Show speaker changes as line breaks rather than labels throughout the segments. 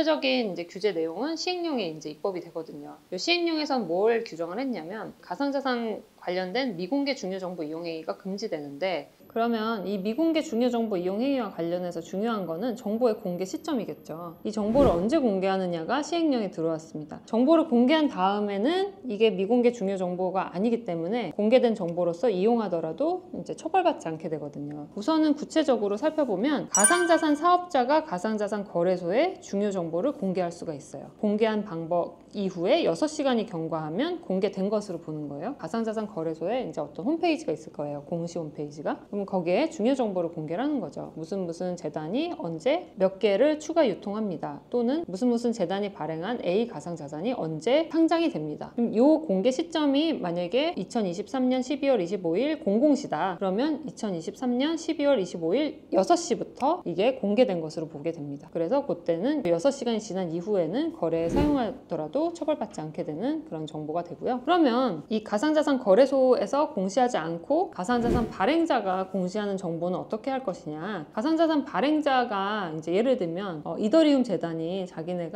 구체적인 이제 규제 내용은 시행령에 이제 입법이 되거든요. 이 시행령에선 뭘 규정을 했냐면 가상자산 관련된 미공개 중요정보 이용행위가 금지되는데, 그러면 이 미공개 중요정보 이용행위와 관련해서 중요한 거는 정보의 공개 시점이겠죠. 이 정보를 언제 공개하느냐가 시행령에 들어왔습니다. 정보를 공개한 다음에는 이게 미공개 중요정보가 아니기 때문에 공개된 정보로서 이용하더라도 이제 처벌받지 않게 되거든요. 우선은 구체적으로 살펴보면 가상자산 사업자가 가상자산 거래소에 중요정보를 공개할 수가 있어요. 공개한 방법 이후에 6시간이 경과하면 공개된 것으로 보는 거예요. 가상자산 거래소에 이제 어떤 홈페이지가 있을 거예요. 공시 홈페이지가. 그럼 거기에 중요 정보를 공개를 하는 거죠. 무슨 재단이 언제 몇 개를 추가 유통합니다. 또는 무슨 재단이 발행한 A 가상자산이 언제 상장이 됩니다. 그럼 이 공개 시점이 만약에 2023년 12월 25일 00시다. 그러면 2023년 12월 25일 6시부터 이게 공개된 것으로 보게 됩니다. 그래서 그때는 6시간이 지난 이후에는 거래에 사용하더라도 처벌받지 않게 되는 그런 정보가 되고요. 그러면 이 가상자산 거래소에서 공시하지 않고 가상자산 발행자가 공시하는 정보는 어떻게 할 것이냐. 가상자산 발행자가 이제 예를 들면 이더리움 재단이 자기네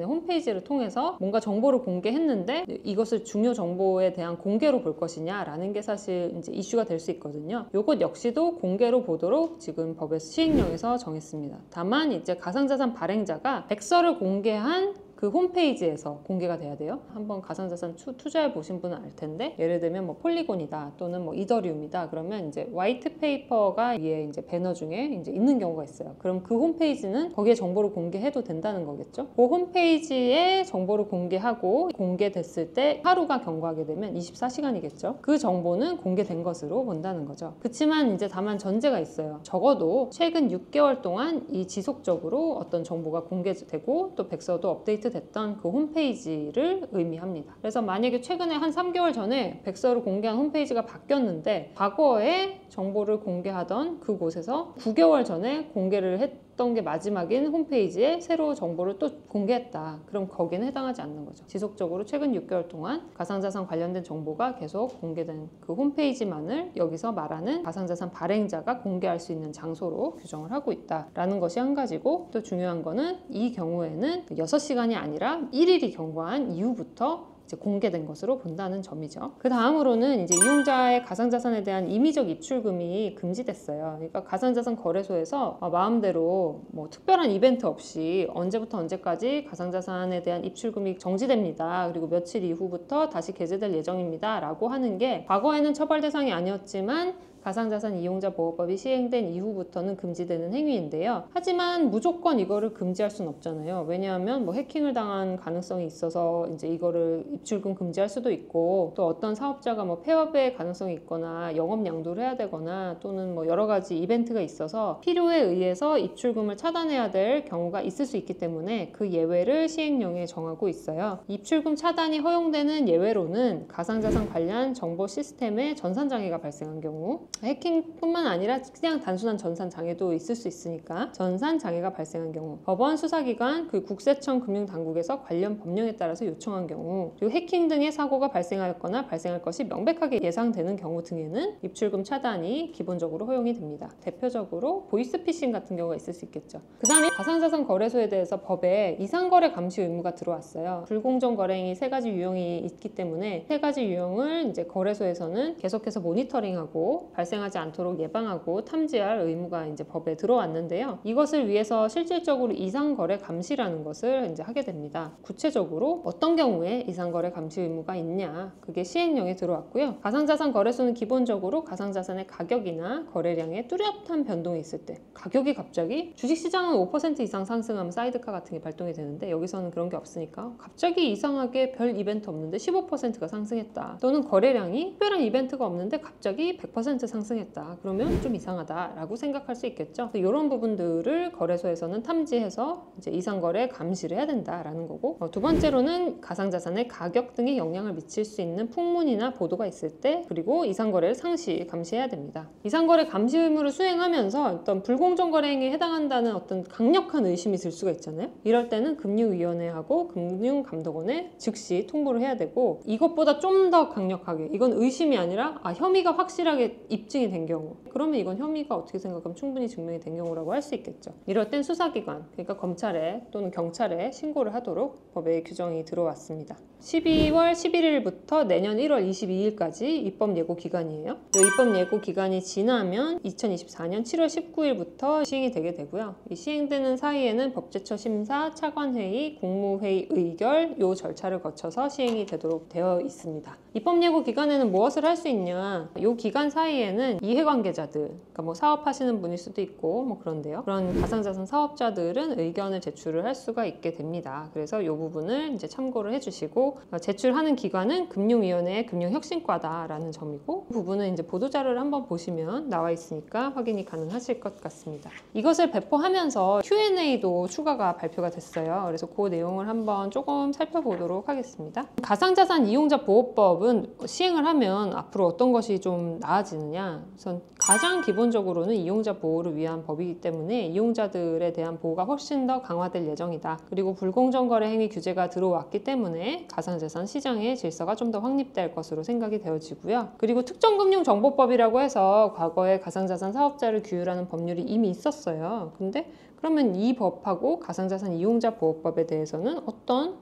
홈페이지를 통해서 뭔가 정보를 공개했는데 이것을 중요 정보에 대한 공개로 볼 것이냐라는 게 사실 이제 이슈가 될 수 있거든요. 이것 역시도 공개로 보도록 지금 법의 시행령에서 정했습니다. 다만 이제 가상자산 발행자가 백서를 공개한 그 홈페이지에서 공개가 돼야 돼요. 한번 가상자산 투자해 보신 분은 알 텐데, 예를 들면 뭐 폴리곤이다 또는 뭐 이더리움이다 그러면 이제 화이트 페이퍼가 위에 이제 배너 중에 이제 있는 경우가 있어요. 그럼 그 홈페이지는 거기에 정보를 공개해도 된다는 거겠죠. 그 홈페이지에 정보를 공개하고 공개됐을 때 하루가 경과하게 되면 24시간이겠죠. 그 정보는 공개된 것으로 본다는 거죠. 그렇지만 이제 다만 전제가 있어요. 적어도 최근 6개월 동안 이 지속적으로 어떤 정보가 공개되고 또 백서도 업데이트 됐던 그 홈페이지를 의미합니다. 그래서 만약에 최근에 한 3개월 전에 백서를 공개한 홈페이지가 바뀌었는데 과거에 정보를 공개하던 그곳에서 9개월 전에 공개를 했던 게 마지막인 홈페이지에 새로 정보를 또 공개했다. 그럼 거기는 해당하지 않는 거죠. 지속적으로 최근 6개월 동안 가상자산 관련된 정보가 계속 공개된 그 홈페이지만을 여기서 말하는 가상자산 발행자가 공개할 수 있는 장소로 규정을 하고 있다라는 것이 한 가지고, 또 중요한 거는 이 경우에는 6시간이 아니라 1일이 경과한 이후부터 공개된 것으로 본다는 점이죠. 그 다음으로는 이제 이용자의 가상자산에 대한 임의적 입출금이 금지됐어요. 그러니까 가상자산 거래소에서 마음대로 뭐 특별한 이벤트 없이 언제부터 언제까지 가상자산에 대한 입출금이 정지됩니다. 그리고 며칠 이후부터 다시 개재될 예정입니다. 라고 하는 게 과거에는 처벌 대상이 아니었지만 가상자산 이용자 보호법이 시행된 이후부터는 금지되는 행위인데요. 하지만 무조건 이거를 금지할 수는 없잖아요. 왜냐하면 뭐 해킹을 당한 가능성이 있어서 이제 이거를 입출금 금지할 수도 있고, 또 어떤 사업자가 뭐 폐업의 가능성이 있거나 영업 양도를 해야 되거나 또는 뭐 여러 가지 이벤트가 있어서 필요에 의해서 입출금을 차단해야 될 경우가 있을 수 있기 때문에 그 예외를 시행령에 정하고 있어요. 입출금 차단이 허용되는 예외로는 가상자산 관련 정보 시스템에 전산장애가 발생한 경우, 해킹뿐만 아니라 그냥 단순한 전산장애도 있을 수 있으니까 전산장애가 발생한 경우, 법원 수사기관, 그 국세청 금융당국에서 관련 법령에 따라서 요청한 경우, 그리고 해킹 등의 사고가 발생하였거나 발생할 것이 명백하게 예상되는 경우 등에는 입출금 차단이 기본적으로 허용이 됩니다. 대표적으로 보이스피싱 같은 경우가 있을 수 있겠죠. 그 다음에 가상자산 거래소에 대해서 법에 이상거래 감시 의무가 들어왔어요. 불공정 거래 행위 3가지 유형이 있기 때문에 3가지 유형을 이제 거래소에서는 계속해서 모니터링하고 발생하지 않도록 예방하고 탐지할 의무가 이제 법에 들어왔는데요. 이것을 위해서 실질적으로 이상거래 감시라는 것을 이제 하게 됩니다. 구체적으로 어떤 경우에 이상거래 감시 의무가 있냐, 그게 시행령에 들어왔고요. 가상자산 거래소는 기본적으로 가상자산의 가격이나 거래량에 뚜렷한 변동이 있을 때, 가격이 갑자기 주식시장은 5% 이상 상승하면 사이드카 같은 게 발동이 되는데 여기서는 그런 게 없으니까 갑자기 이상하게 별 이벤트 없는데 15%가 상승했다, 또는 거래량이 특별한 이벤트가 없는데 갑자기 100% 상승했다, 그러면 좀 이상하다라고 생각할 수 있겠죠. 이런 부분들을 거래소에서는 탐지해서 이제 이상거래 감시를 해야 된다라는 거고, 두 번째로는 가상자산의 가격 등에 영향을 미칠 수 있는 풍문이나 보도가 있을 때, 그리고 이상거래를 상시 감시해야 됩니다. 이상거래 감시 의무를 수행하면서 어떤 불공정 거래 행위에 해당한다는 어떤 강력한 의심이 들 수가 있잖아요. 이럴 때는 금융위원회하고 금융감독원에 즉시 통보를 해야 되고, 이것보다 좀 더 강력하게, 이건 의심이 아니라 혐의가 확실하게 입증이 된 경우, 그러면 이건 혐의가 어떻게 생각하면 충분히 증명이 된 경우라고 할 수 있겠죠. 이럴 땐 수사기관, 그러니까 검찰에 또는 경찰에 신고를 하도록 법에 규정이 들어왔습니다. 12월 11일부터 내년 1월 22일까지 입법 예고 기간이에요. 이 입법 예고 기간이 지나면 2024년 7월 19일부터 시행이 되게 되고요. 이 시행되는 사이에는 법제처 심사, 차관회의, 국무회의 의결 요 절차를 거쳐서 시행이 되도록 되어 있습니다. 입법 예고 기간에는 무엇을 할 수 있냐? 이 기간 사이에는 이해관계자들, 그러니까 뭐 사업하시는 분일 수도 있고 뭐 그런데요. 그런 가상자산 사업자들은 의견을 제출을 할 수가 있게 됩니다. 그래서 이 부분을 이제 참고를 해주시고 제출하는 기관은 금융위원회의 금융혁신과다라는 점이고 그 부분은 이제 보도자료를 한번 보시면 나와 있으니까 확인이 가능하실 것 같습니다. 이것을 배포하면서 Q&A도 추가가 발표가 됐어요. 그래서 그 내용을 한번 조금 살펴보도록 하겠습니다. 가상자산 이용자 보호법은 시행을 하면 앞으로 어떤 것이 좀 나아지느냐? 우선 가장 기본적으로는 이용자 보호를 위한 법이기 때문에 이용자들에 대한 보호가 훨씬 더 강화될 예정이다. 그리고 불공정 거래 행위 규제가 들어왔기 때문에 가상자산 시장의 질서가 좀 더 확립될 것으로 생각이 되어지고요. 그리고 특정금융정보법이라고 해서 과거에 가상자산 사업자를 규율하는 법률이 이미 있었어요. 근데 그러면 이 법하고 가상자산 이용자 보호법에 대해서는 어떤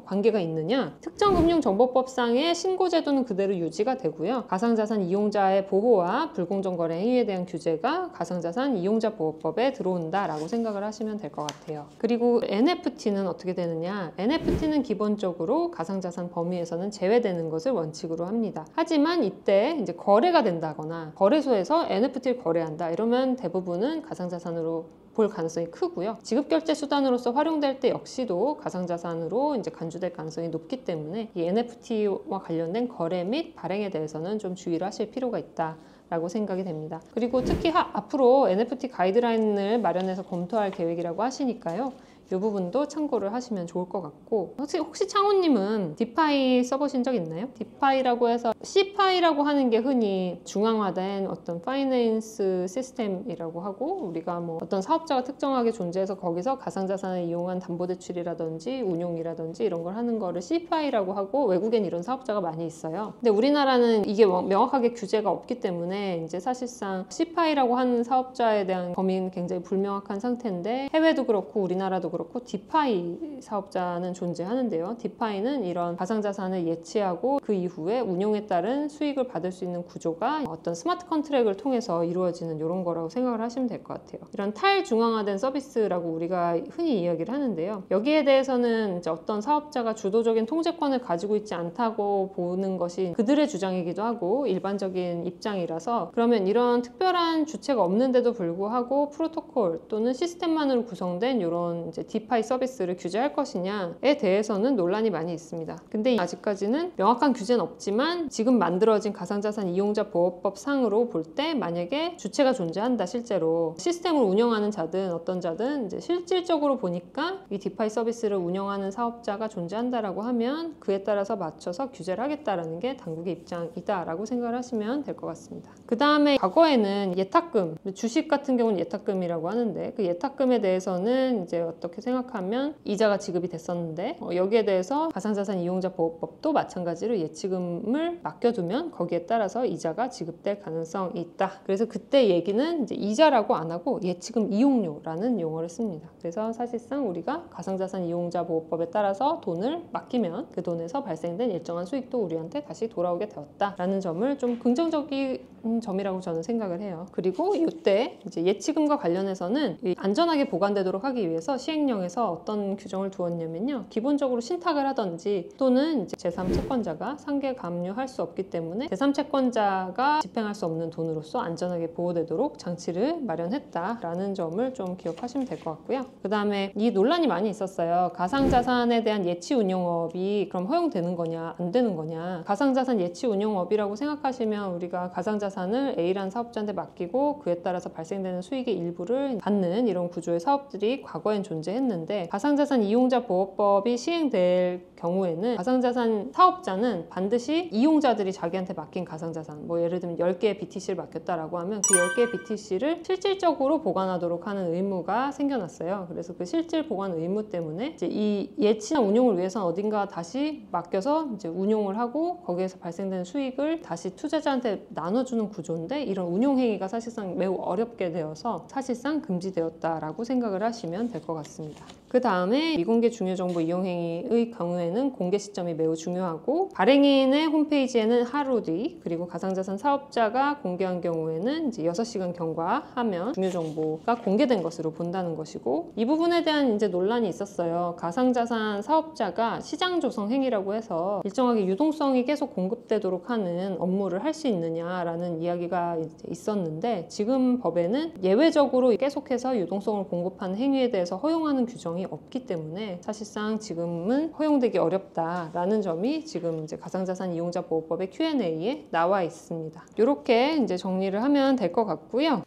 관계가 있느냐? 특정금융정보법상의 신고제도는 그대로 유지가 되고요. 가상자산 이용자의 보호와 불공정거래 행위에 대한 규제가 가상자산 이용자 보호법에 들어온다라고 생각을 하시면 될 것 같아요. 그리고 NFT는 어떻게 되느냐? NFT는 기본적으로 가상자산 범위에서는 제외되는 것을 원칙으로 합니다. 하지만 이때 이제 거래가 된다거나 거래소에서 NFT를 거래한다 이러면 대부분은 가상자산으로 볼 가능성이 크고요. 지급결제 수단으로서 활용될 때 역시도 가상자산으로 이제 간주될 가능성이 높기 때문에 이 NFT와 관련된 거래 및 발행에 대해서는 좀 주의를 하실 필요가 있다. 라고 생각이 됩니다. 그리고 특히 앞으로 NFT 가이드라인을 마련해서 검토할 계획이라고 하시니까요. 이 부분도 참고를 하시면 좋을 것 같고 혹시 창호님은 디파이 써보신 적 있나요? 디파이라고 해서 CFI라고 하는 게 흔히 중앙화된 어떤 파이낸스 시스템이라고 하고 우리가 뭐 어떤 사업자가 특정하게 존재해서 거기서 가상자산을 이용한 담보대출이라든지 운용이라든지 이런 걸 하는 거를 CFI라고 하고 외국엔 이런 사업자가 많이 있어요. 근데 우리나라는 이게 명확하게 규제가 없기 때문에 이제 사실상 CFI라고 하는 사업자에 대한 범위는 굉장히 불명확한 상태인데 해외도 그렇고 우리나라도 그렇고 디파이 사업자는 존재하는데요. 디파이는 이런 가상자산을 예치하고 그 이후에 운용에 따른 수익을 받을 수 있는 구조가 어떤 스마트 컨트랙을 통해서 이루어지는 이런 거라고 생각을 하시면 될 것 같아요. 이런 탈중앙화된 서비스라고 우리가 흔히 이야기를 하는데요. 여기에 대해서는 이제 어떤 사업자가 주도적인 통제권을 가지고 있지 않다고 보는 것이 그들의 주장이기도 하고 일반적인 입장이라서 그러면 이런 특별한 주체가 없는데도 불구하고 프로토콜 또는 시스템만으로 구성된 이런 이제 디파이 서비스를 규제할 것이냐에 대해서는 논란이 많이 있습니다. 근데 아직까지는 명확한 규제는 없지만 지금 만들어진 가상자산 이용자 보호법 상으로 볼 때 만약에 주체가 존재한다 실제로 시스템을 운영하는 자든 어떤 자든 이제 실질적으로 보니까 이 디파이 서비스를 운영하는 사업자가 존재한다라고 하면 그에 따라서 맞춰서 규제를 하겠다라는 게 당국의 입장이다라고 생각을 하시면 될 것 같습니다. 그 다음에 과거에는 예탁금, 주식 같은 경우는 예탁금이라고 하는데 그 예탁금에 대해서는 이제 어떻게 생각하면 이자가 지급이 됐었는데 여기에 대해서 가상자산 이용자 보호법도 마찬가지로 예치금을 맡겨두면 거기에 따라서 이자가 지급될 가능성이 있다. 그래서 그때 얘기는 이제 이자라고 안 하고 예치금 이용료라는 용어를 씁니다. 그래서 사실상 우리가 가상자산 이용자 보호법에 따라서 돈을 맡기면 그 돈에서 발생된 일정한 수익도 우리한테 다시 돌아오게 되었다라는 점을 좀 긍정적인 점이라고 저는 생각을 해요. 그리고 이때 이제 예치금과 관련해서는 안전하게 보관되도록 하기 위해서 시행령에서 어떤 규정을 두었냐면요. 기본적으로 신탁을 하든지 또는 이제 제3채권자가 상계 감류할 수 없기 때문에 제3채권자가 집행할 수 없는 돈으로서 안전하게 보호되도록 장치를 마련했다라는 점을 좀 기억하시면 될 것 같고요. 그 다음에 이 논란이 많이 있었어요. 가상자산에 대한 예치 운용업이 그럼 허용되는 거냐 안 되는 거냐. 가상자산 예치 운용업이라고 생각하시면 우리가 가상자산을 A라는 사업자한테 맡기고 그에 따라서 발생되는 수익의 일부를 받는 이런 구조의 사업들이 과거엔 존재했 했는데, 가상자산 이용자 보호법이 시행될 경우에는 가상자산 사업자는 반드시 이용자들이 자기한테 맡긴 가상자산, 뭐 예를 들면 10개의 BTC를 맡겼다라고 하면 그 10개의 BTC를 실질적으로 보관하도록 하는 의무가 생겨났어요. 그래서 그 실질 보관 의무 때문에 이제 이 예치나 운용을 위해서 어딘가 다시 맡겨서 이제 운용을 하고 거기에서 발생되는 수익을 다시 투자자한테 나눠주는 구조인데, 이런 운용 행위가 사실상 매우 어렵게 되어서 사실상 금지되었다라고 생각을 하시면 될 것 같습니다. 그 다음에 미공개 중요정보 이용행위의 경우에는 공개 시점이 매우 중요하고, 발행인의 홈페이지에는 하루 뒤, 그리고 가상자산 사업자가 공개한 경우에는 이제 6시간 경과하면 중요정보가 공개된 것으로 본다는 것이고, 이 부분에 대한 이제 논란이 있었어요. 가상자산 사업자가 시장 조성 행위라고 해서 일정하게 유동성이 계속 공급되도록 하는 업무를 할 수 있느냐라는 이야기가 있었는데, 지금 법에는 예외적으로 계속해서 유동성을 공급하는 행위에 대해서 허용하는 규정이 없기 때문에 사실상 지금은 허용되기 어렵다라는 점이 지금 이제 가상자산 이용자 보호법의 Q&A에 나와 있습니다. 이렇게 이제 정리를 하면 될 것 같고요.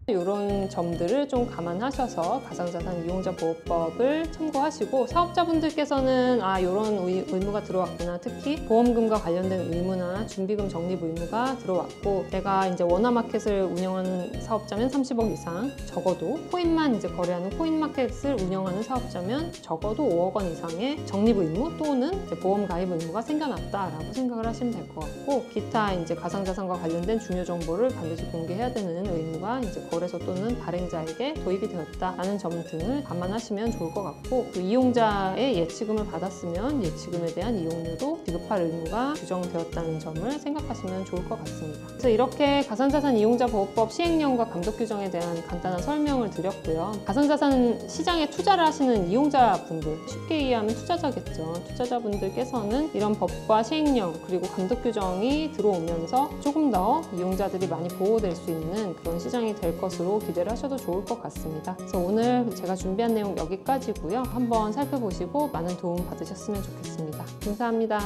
이런 점들을 좀 감안하셔서 가상자산 이용자 보호법을 참고하시고, 사업자분들께서는 이런 의무가 들어왔구나, 특히 보험금과 관련된 의무나 준비금 적립 의무가 들어왔고, 내가 이제 원화마켓을 운영하는 사업자면 30억 이상, 적어도 코인만 이제 거래하는 코인마켓을 운영하는 사업자면 적어도 5억 원 이상의 적립 의무 또는 이제 보험 가입 의무가 생겨났다라고 생각을 하시면 될 것 같고, 기타 이제 가상자산과 관련된 중요 정보를 반드시 공개해야 되는 의무가 이제 거래소 또는 발행자에게 도입이 되었다라는 점 등을 감안하시면 좋을 것 같고, 그 이용자의 예치금을 받았으면 예치금에 대한 이용료도 지급할 의무가 규정되었다는 점을 생각하시면 좋을 것 같습니다. 그래서 이렇게 가상자산 이용자 보호법 시행령과 감독 규정에 대한 간단한 설명을 드렸고요. 가상자산 시장에 투자를 하시는 이용자분들, 쉽게 이해하면 투자자겠죠. 투자자분들께서는 이런 법과 시행령 그리고 감독 규정이 들어오면서 조금 더 이용자들이 많이 보호될 수 있는 그런 시장이 될 것으로 기대를 하셔도 좋을 것 같습니다. 그래서 오늘 제가 준비한 내용 여기까지고요. 한번 살펴보시고 많은 도움 받으셨으면 좋겠습니다. 감사합니다.